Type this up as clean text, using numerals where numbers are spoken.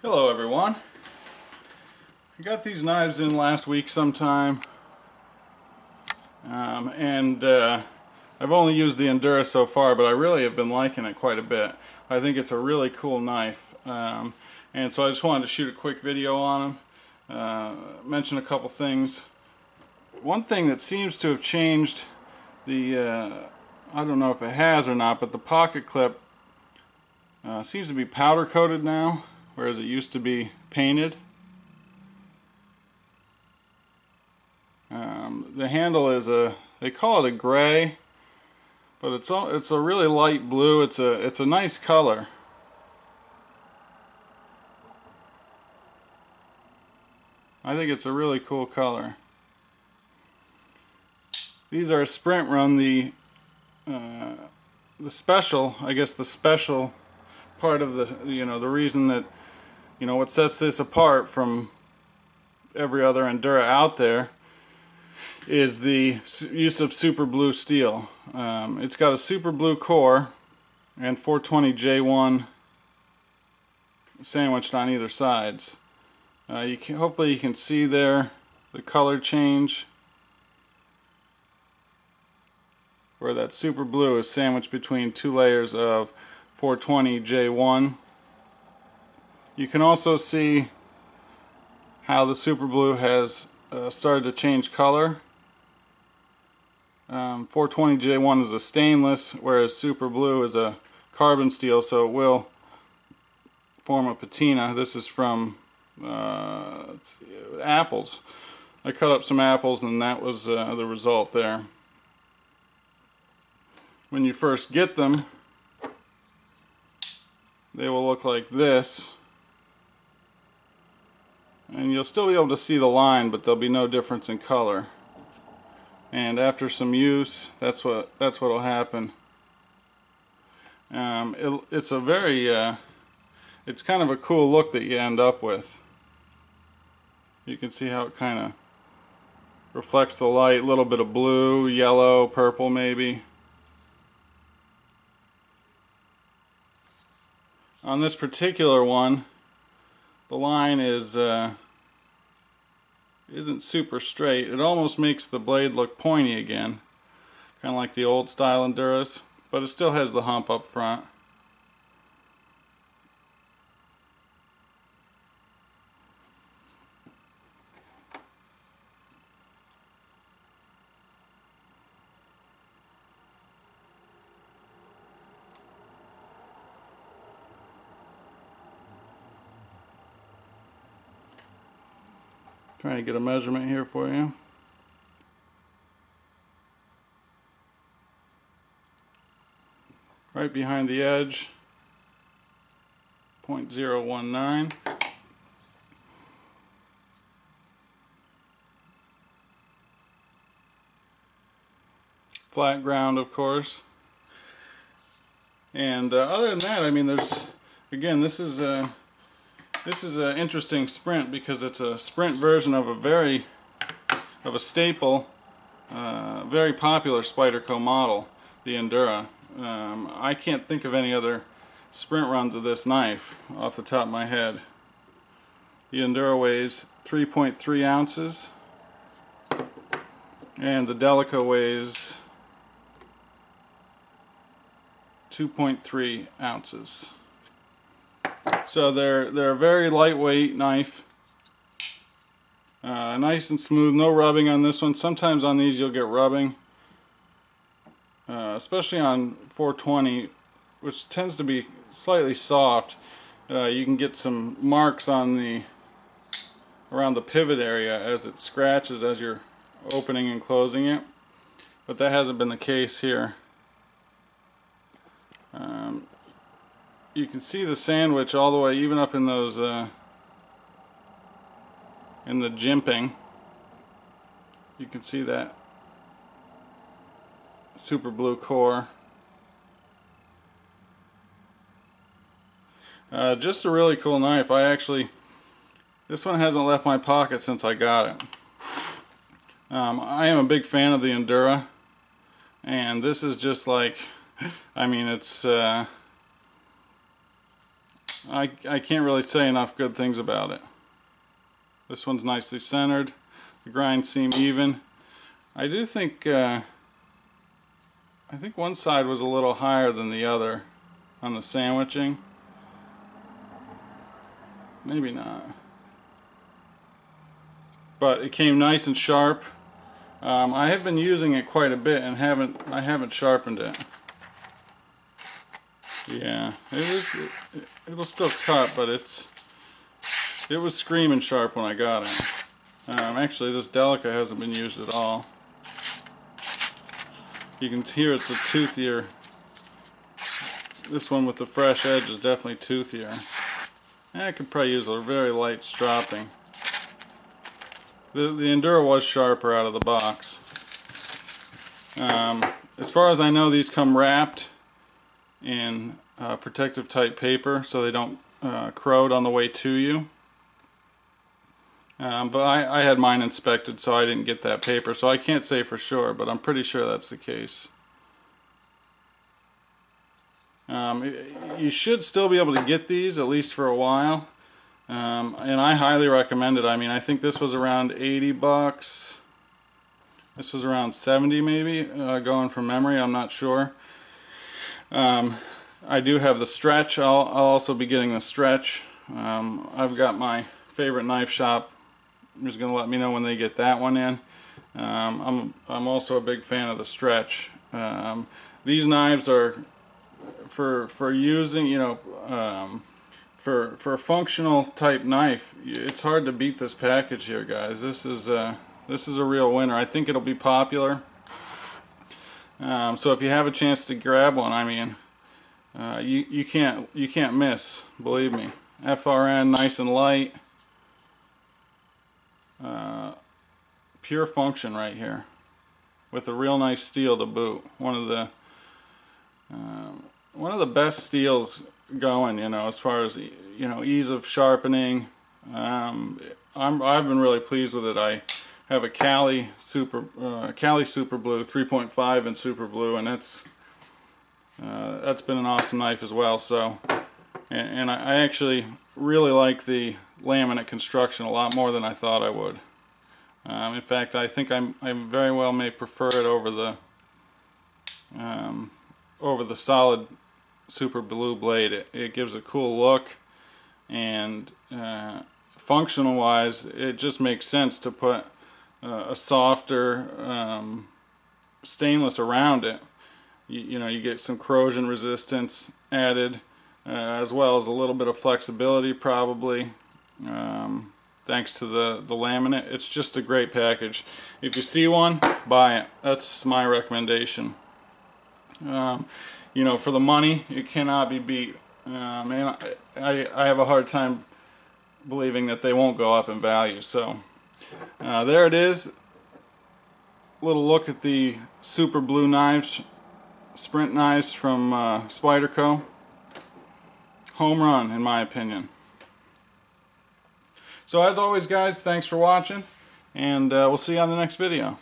Hello everyone. I got these knives in last week sometime, and I've only used the Endura so far, but I really have been liking it quite a bit. I think it's a really cool knife, and so I just wanted to shoot a quick video on them, mention a couple things. One thing that seems to have changed, I don't know if it has or not, but the pocket clip seems to be powder coated now, whereas it used to be painted. The handle is they call it a gray, but it's a really light blue. It's a nice color. I think it's a really cool color. These are a sprint run. The special, I guess the special part of the, the reason that, what sets this apart from every other Endura out there is the use of superblue steel. It's got a superblue core and 420J1 sandwiched on either sides. Hopefully you can see there the color change, where that superblue is sandwiched between two layers of 420J1. You can also see how the superblue has started to change color. 420J1 is a stainless, whereas superblue is a carbon steel, so it will form a patina. This is from apples. I cut up some apples and that was the result there. When you first get them, they will look like this, and you'll still be able to see the line, but there'll be no difference in color. And after some use, that's what'll happen. It's a very it's kind of a cool look that you end up with. You can see how it kind of reflects the light, a little bit of blue, yellow, purple maybe. On this particular one, the line isn't super straight. It almost makes the blade look pointy again, kind of like the old style Enduras, but it still has the hump up front. Trying to get a measurement here for you. Right behind the edge, 0.019. Flat ground, of course. And other than that, I mean, this is an interesting sprint because it's a sprint version of a staple, very popular Spyderco model, the Endura. I can't think of any other sprint runs of this knife off the top of my head. The Endura weighs 3.3 ounces, and the delica weighs 2.3 ounces. So they're a very lightweight knife, nice and smooth, no rubbing on this one. Sometimes on these you'll get rubbing, especially on 420, which tends to be slightly soft. You can get some marks on around the pivot area as it scratches as you're opening and closing it, but that hasn't been the case here. You can see the sandwich all the way, even up in those, in the jimping. You can see that superblue core. Just a really cool knife. This one hasn't left my pocket since I got it. I am a big fan of the Endura, and this is just like, I mean, it's I can't really say enough good things about it. This one's nicely centered. The grinds seem even. I do think I think one side was a little higher than the other on the sandwiching. Maybe not. But it came nice and sharp. I have been using it quite a bit and I haven't sharpened it. Yeah, it'll still cut, but it was screaming sharp when I got it. Actually, this delica hasn't been used at all. You can hear it's a toothier. This one with the fresh edge is definitely toothier. I could probably use a very light stropping. The Endura was sharper out of the box. As far as I know, these come wrapped in protective type paper so they don't corrode on the way to you. But I had mine inspected, so I didn't get that paper, so I can't say for sure, but I'm pretty sure that's the case. You should still be able to get these, at least for a while. And I highly recommend it. I mean, I think this was around 80 bucks. This was around 70 maybe, going from memory, I'm not sure. I do have the stretch. I'll also be getting the stretch. I've got my favorite knife shop who's going to let me know when they get that one in. I'm also a big fan of the stretch. These knives are for using, you know, for a functional type knife. It's hard to beat this package here, guys. This is a real winner. I think it'll be popular. So if you have a chance to grab one, I mean, you can't miss. Believe me. FRN, nice and light. Pure function right here, with a real nice steel to boot. One of the best steels going, you know, as far as, you know, ease of sharpening. I've been really pleased with it. I have a Cali superblue 3.5 in superblue, and that's been an awesome knife as well. So, and I actually really like the laminate construction a lot more than I thought I would. In fact, I think I very well may prefer it over the solid superblue blade. It gives a cool look, and functional wise, it just makes sense to put a softer stainless around it. You know, you get some corrosion resistance added, as well as a little bit of flexibility probably, thanks to the laminate. It's just a great package. If you see one, buy it. That's my recommendation. You know, for the money, it cannot be beat. And I have a hard time believing that they won't go up in value. So there it is. Little look at the superblue knives, sprint knives from Spyderco. Home run, in my opinion. So as always, guys, thanks for watching, and we'll see you on the next video.